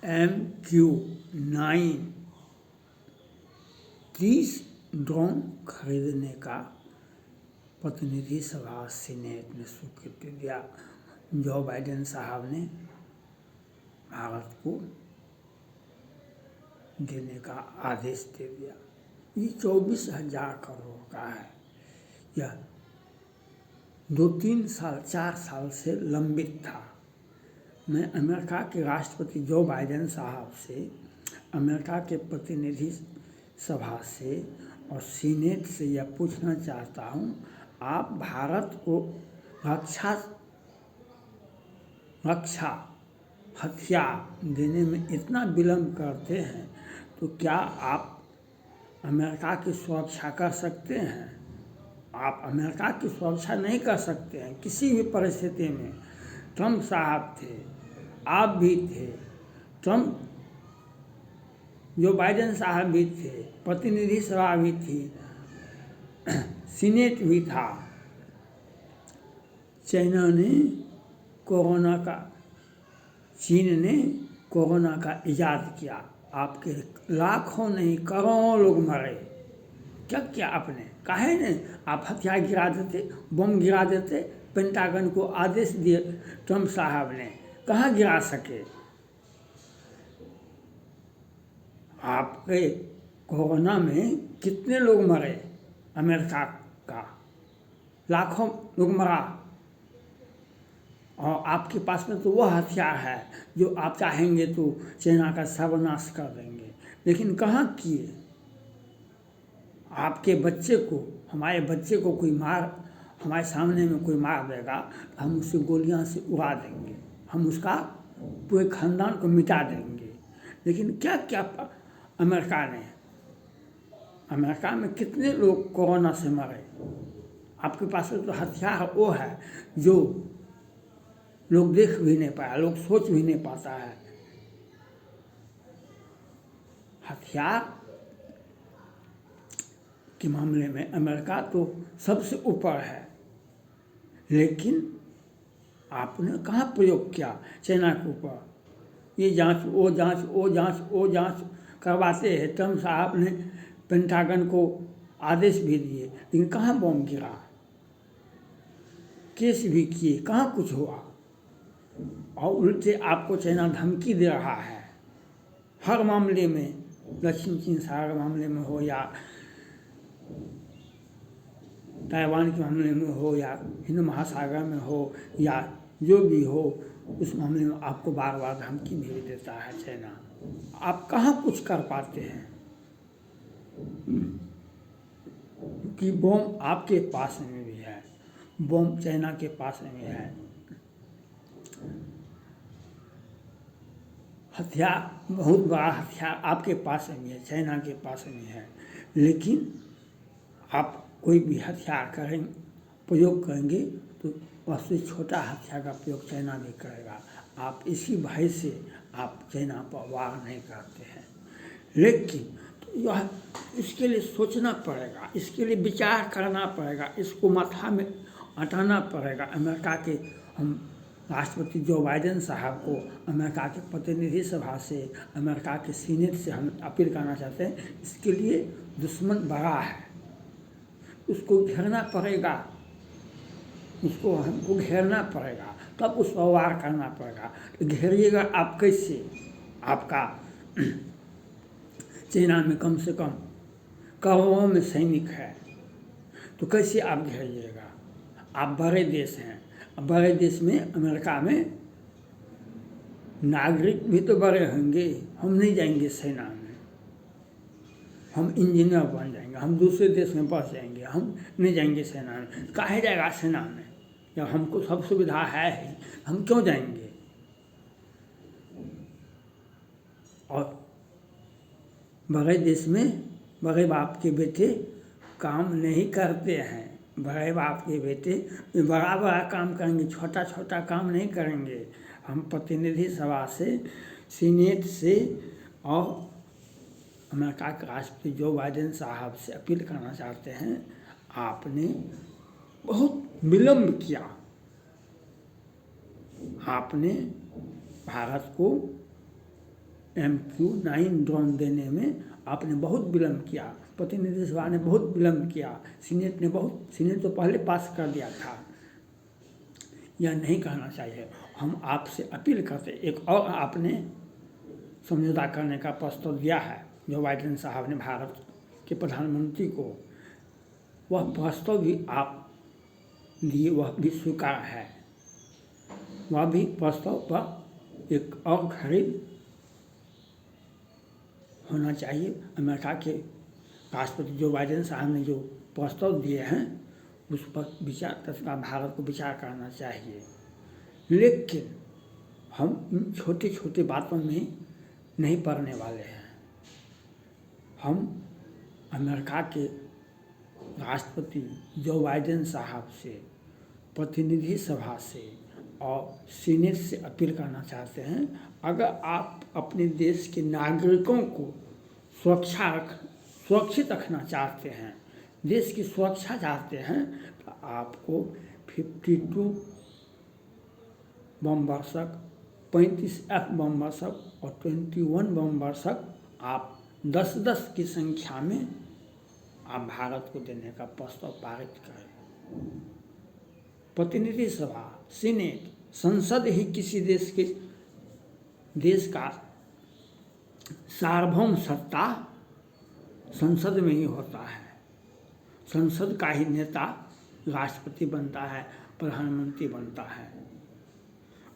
MQ-9 30 drone खरीदने का प्रतिनिधि सभा सीनेट ने स्वीकृति दिया। जो बाइडेन साहब ने भारत को देने का आदेश दे दिया। ये 24,000 करोड़ का है। यह 2-3 साल 4 साल से लंबित था। मैं अमेरिका के राष्ट्रपति जो बाइडेन साहब से, अमेरिका के प्रतिनिधि सभा से और सीनेट से यह पूछना चाहता हूँ, आप भारत को रक्षा हथियार देने में इतना विलम्ब करते हैं, तो क्या आप अमेरिका की सुरक्षा कर सकते हैं? आप अमेरिका की सुरक्षा नहीं कर सकते हैं किसी भी परिस्थिति में। ट्रंप साहब थे, आप भी थे, ट्रंप जो बाइडेन साहब भी थे, प्रतिनिधि सभा भी थी, सीनेट भी था। चीन ने कोरोना का इजाद किया। आपके लाखों नहीं करोड़ों लोग मरे। क्या किया आपने? काहे ने आप हथियार गिरा देते, बम गिरा देते? पेंटागन को आदेश दिए ट्रंप साहब ने, कहाँ गिरा सके? आपके कोरोना में कितने लोग मरे? अमेरिका का लाखों लोग मरा। और आपके पास में तो वह हथियार है जो आप चाहेंगे तो चाइना का सर्वनाश कर देंगे, लेकिन कहाँ किए? आपके बच्चे को, हमारे बच्चे को कोई हमारे सामने में कोई मार देगा, हम उसे गोलियां से उड़ा देंगे, हम उसका पूरे खानदान को मिटा देंगे। लेकिन क्या क्या अमेरिका में कितने लोग कोरोना से मरे? आपके पास तो हथियार वो है जो लोग देख भी नहीं पाया, लोग सोच भी नहीं पाता है। हथियार के मामले में अमेरिका तो सबसे ऊपर है, लेकिन आपने कहाँ प्रयोग किया चाइना के ऊपर? ये जांच वो जांच करवाते हैं। ट्रंप साहब ने पेंटागन को आदेश भी दिए, लेकिन कहाँ बम गिरा? केस भी किए, कहाँ कुछ हुआ? और उल्टे आपको चाइना धमकी दे रहा है हर मामले में, दक्षिण चीन सागर मामले में हो या ताइवान के मामले में हो या हिंद महासागर में हो या जो भी हो, उस मामले में आपको बार बार धमकी भी देता है चाइना। आप कहाँ कुछ कर पाते हैं? कि बम आपके पास में भी है, बम चाइना के पास में भी है। हथियार, बहुत बड़ा हथियार आपके पास में है, चाइना के पास में है, लेकिन आप कोई भी हथियार प्रयोग करेंगे तो उससे छोटा हथियार का प्रयोग चाइना भी करेगा। आप इसी भय से आप चाइना पर वार नहीं करते हैं। लेकिन यह इसके लिए सोचना पड़ेगा, इसके लिए विचार करना पड़ेगा, इसको माथा में अटाना पड़ेगा। अमेरिका के हम राष्ट्रपति जो बाइडेन साहब को अमेरिका के प्रतिनिधि सभा से, अमेरिका के सीनेट से हम अपील करना चाहते हैं। इसके लिए दुश्मन बड़ा है, उसको घेरना पड़ेगा, उसको हमको घेरना पड़ेगा, तब उस पर वार करना पड़ेगा। तो घेरिएगा आप कैसे? आपका चाइना में कम से कम करोड़ों में सैनिक है, तो कैसे आप घेरिएगा? आप बड़े देश हैं, बड़े देश में अमेरिका में नागरिक भी तो बड़े होंगे। हम नहीं जाएंगे सेना में, हम इंजीनियर बन जाएंगे, हम दूसरे देश में बस जाएंगे, हम नहीं जाएंगे सेना में। काहे जाएगा सेना में जब हमको सब सुविधा है ही, हम क्यों जाएंगे? और बड़े देश में बड़े बाप के बेटे काम नहीं करते हैं। बड़े बाप के बेटे बड़ा बड़ा काम करेंगे, छोटा छोटा काम नहीं करेंगे। हम प्रतिनिधि सभा से, सीनेट से और अमेरिका के राष्ट्रपति जो बाइडेन साहब से अपील करना चाहते हैं, आपने बहुत विलम्ब किया। आपने भारत को MQ-9 ड्रोन देने में आपने बहुत विलम्ब किया, प्रतिनिधि सभा ने बहुत विलम्ब किया, सीनेट तो पहले पास कर दिया था। यह नहीं कहना चाहिए। हम आपसे अपील करते, एक और आपने समझौता करने का प्रस्ताव दिया है जो बाइडेन साहब ने भारत के प्रधानमंत्री को, वह प्रस्ताव भी आप दिए, वह भी स्वीकार है। वह भी प्रस्ताव पर एक और खरीद होना चाहिए। अमेरिका के राष्ट्रपति जो बाइडेन साहब ने जो प्रस्ताव दिए हैं उस पर विचार तथा भारत को विचार करना चाहिए। लेकिन हम इन छोटी छोटी बातों में नहीं पड़ने वाले हैं। हम अमेरिका के राष्ट्रपति जो बाइडेन साहब से, प्रतिनिधि सभा से और सीनेट से अपील करना चाहते हैं, अगर आप अपने देश के नागरिकों को सुरक्षित रखना चाहते हैं, देश की सुरक्षा चाहते हैं, तो आपको 52 बम वर्षक, 35 F बम वर्षक और 21 बम वर्षक आप 10-10 की संख्या में आप भारत को देने का प्रस्ताव पारित करें। प्रतिनिधि सभा, सीनेट, संसद ही किसी देश का सार्वभौम सत्ता संसद में ही होता है। संसद का ही नेता राष्ट्रपति बनता है, प्रधानमंत्री बनता है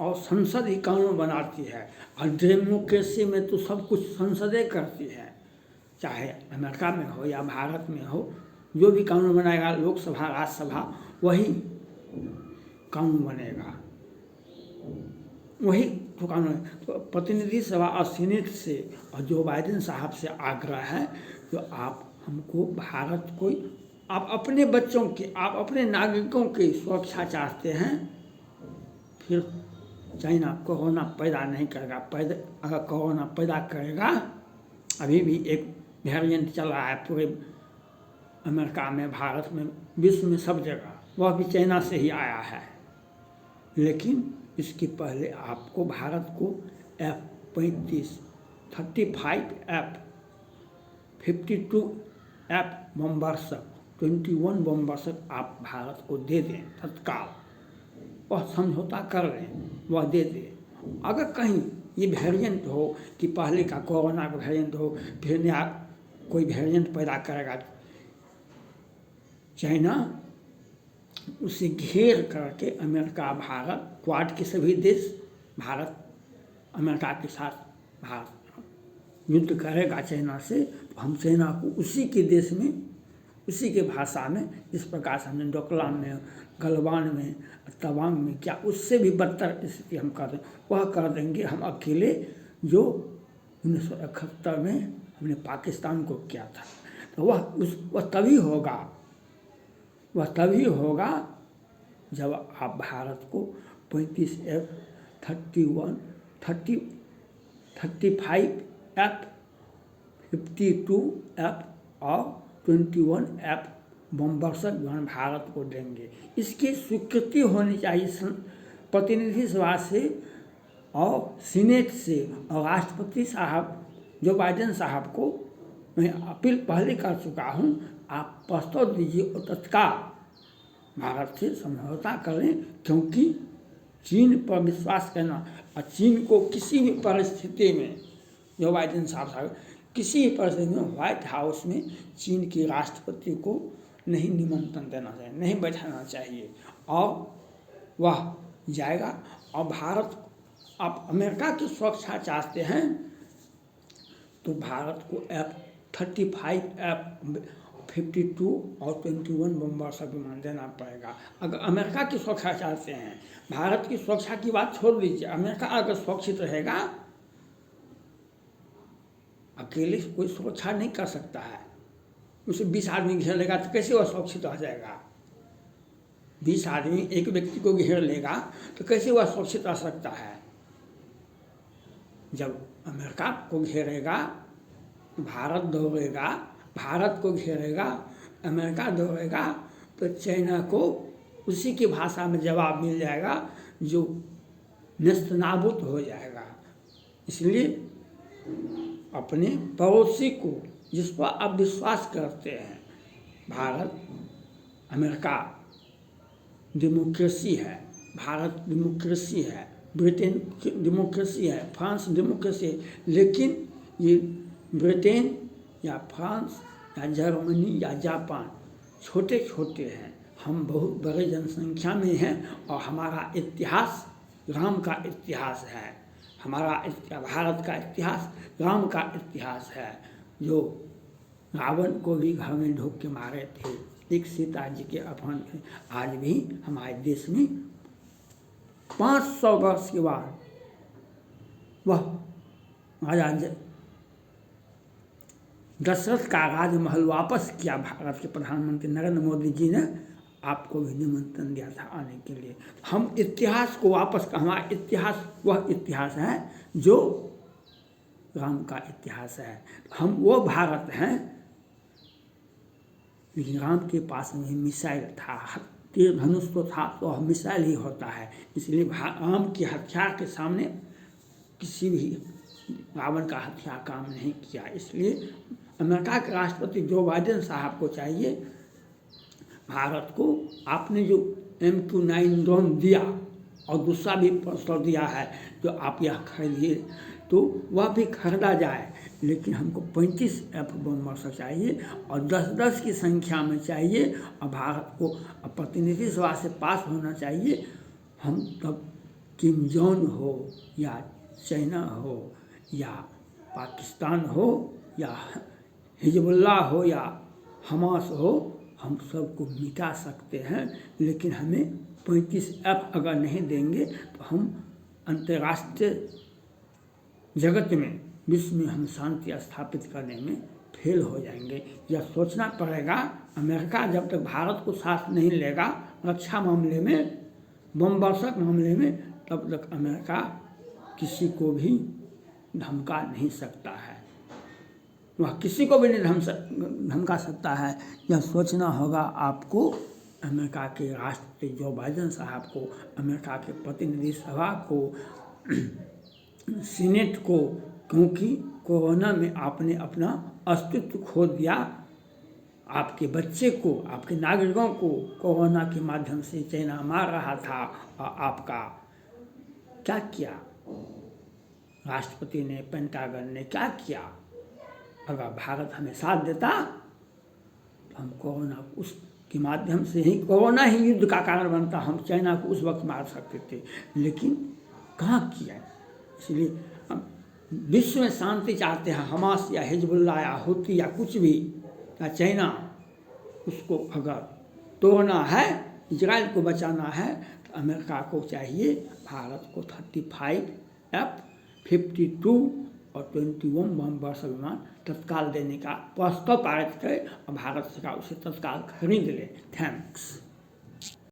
और संसद ही कानून बनाती है। और डेमोक्रेसी में तो सब कुछ संसदें करती है, चाहे अमेरिका में हो या भारत में हो। जो भी कानून बनाएगा लोकसभा, राज्यसभा, वही कानून बनेगा, वही तो कानून। तो प्रतिनिधि सभा और सीनेट से और जो बाइडेन साहब से आग्रह है तो आप हमको भारत को, आप अपने बच्चों की, आप अपने नागरिकों की सुरक्षा चाहते हैं, फिर चाइना कोरोना पैदा नहीं करेगा। अगर कोरोना पैदा करेगा, अभी भी एक वेरिएंट चल रहा है पूरे अमेरिका में, भारत में, विश्व में, सब जगह, वह भी चाइना से ही आया है। लेकिन इसके पहले आपको भारत को F-35, 35F, 52 F बम वर्षक, 21 बम वर्षक आप भारत को दे दें तत्काल। वह समझौता कर लें, वह दे दें। अगर कहीं ये वेरिएंट हो कि पहले का कोरोना का वेरिएंट हो, फिर नया कोई वेरिएंट पैदा करेगा चाइना, उसे घेर करके अमेरिका, भारत, क्वाड के सभी देश भारत अमेरिका के साथ भारत युद्ध करेगा चाइना से। तो हम चाइना को उसी के देश में, उसी के भाषा में, इस प्रकार से हमने डोकलाम में, गलवान में, तवांग में, क्या उससे भी बदतर स्थिति हम कर दें, वह कर देंगे हम अकेले, जो 1971 में हमने पाकिस्तान को किया था। तो वह तभी होगा जब आप भारत को 35F, 31, 35F, 52F और 21F बम वर्षक भारत को देंगे। इसकी स्वीकृति होनी चाहिए प्रतिनिधि सभा से और सीनेट से। और राष्ट्रपति साहब जो बाइडेन साहब को मैं अपील पहले कर चुका हूँ, आप प्रस्ताव दीजिए और तत्काल भारत से समझौता करें, क्योंकि चीन पर विश्वास करना, और चीन को किसी भी परिस्थिति में, जो बाइडेन साहब किसी भी परिस्थिति में व्हाइट हाउस में चीन के राष्ट्रपति को नहीं निमंत्रण देना चाहिए, नहीं बैठाना चाहिए। और वह जाएगा। और भारत, आप अमेरिका की सुरक्षा चाहते हैं तो भारत को F-35F, 52 और 21 बम वर्षक विमान देना पड़ेगा। अगर अमेरिका की सुरक्षा चाहते हैं, भारत की सुरक्षा की बात छोड़ दीजिए, अमेरिका अगर सुरक्षित रहेगा, अकेले कोई सुरक्षा नहीं कर सकता है। उसे 20 आदमी घेर लेगा तो कैसे वह सुरक्षित रह जाएगा? 20 आदमी एक व्यक्ति को घेर लेगा तो कैसे वह सुरक्षित रह सकता है? जब अमेरिका को घेरेगा, भारत दौड़ेगा, भारत को घेरेगा, अमेरिका दौड़ेगा, तो चाइना को उसी की भाषा में जवाब मिल जाएगा, जो नेस्तनाबूद हो जाएगा। इसलिए अपने पड़ोसी को जिस पर आप विश्वास करते हैं, भारत अमेरिका डेमोक्रेसी है, भारत डेमोक्रेसी है, ब्रिटेन डेमोक्रेसी है, फ्रांस डेमोक्रेसी है, लेकिन ये ब्रिटेन या फ्रांस या जर्मनी या जापान छोटे छोटे हैं, हम बहुत बड़े जनसंख्या में हैं और हमारा इतिहास राम का इतिहास है, हमारा भारत का इतिहास राम का इतिहास है, जो रावण को भी घर में ढोक के मारे थे, एक सीता जी के अपहरण थे। आज भी हमारे देश में 500 वर्ष के बाद वह राजा दशरथ का राजमहल वापस किया। भारत के प्रधानमंत्री नरेंद्र मोदी जी ने आपको भी निमंत्रण दिया था आने के लिए। हम इतिहास को वापस, हमारा इतिहास वह इतिहास है जो राम का इतिहास है। हम वो भारत हैं, लेकिन राम के पास में मिसाइल था, तीर धनुष तो था, तो मिसाइल ही होता है। इसलिए राम के हथियार के सामने किसी भी रावण का हथियार काम नहीं किया। इसलिए अमेरिका के राष्ट्रपति जो बाइडेन साहब को चाहिए, भारत को आपने जो M29 ड्रोन दिया और दूसरा भी प्रस्ताव दिया है जो आप यह खरीदिए, तो वह भी खरीदा जाए, लेकिन हमको 35 F-bomber चाहिए और 10-10 की संख्या में चाहिए और भारत को प्रतिनिधि सभा से पास होना चाहिए। हम तब किम जोंग हो या चाइना हो या पाकिस्तान हो या हिजबुल्लाह हो या हमास हो, हम सबको मिटा सकते हैं, लेकिन हमें 35 F अगर नहीं देंगे तो हम अंतर्राष्ट्रीय जगत में, विश्व में हम शांति स्थापित करने में फेल हो जाएंगे। यह सोचना पड़ेगा। अमेरिका जब तक भारत को साथ नहीं लेगा रक्षा मामले में, बम वर्षक मामले में, तब तक अमेरिका किसी को भी धमका नहीं सकता है, वह किसी को भी नहीं धमका सकता है। यह सोचना होगा आपको, अमेरिका के राष्ट्रपति जो बाइडेन साहब को, अमेरिका के प्रतिनिधि सभा को, सीनेट को, क्योंकि कोरोना में आपने अपना अस्तित्व खो दिया। आपके बच्चे को, आपके नागरिकों को कोरोना के माध्यम से चाइना मार रहा था और आपका क्या किया राष्ट्रपति ने, पेंटागन ने क्या किया? अगर भारत हमें साथ देता तो हम कोरोना उसके माध्यम से ही, कोरोना ही युद्ध का कारण बनता, हम चाइना को उस वक्त मार सकते थे, लेकिन कहाँ किया। इसलिए हम विश्व में शांति चाहते हैं। हमास या हिजबुल्लाह या हुती या कुछ भी या चाइना, उसको अगर तोड़ना है, इजराइल को बचाना है, तो अमेरिका को चाहिए भारत को 35 F-52 और 21 बम वर्षक विमान तत्काल देने का प्रस्ताव पारित करे और भारत सरकार उसे तत्काल खरीद ले। थैंक्स।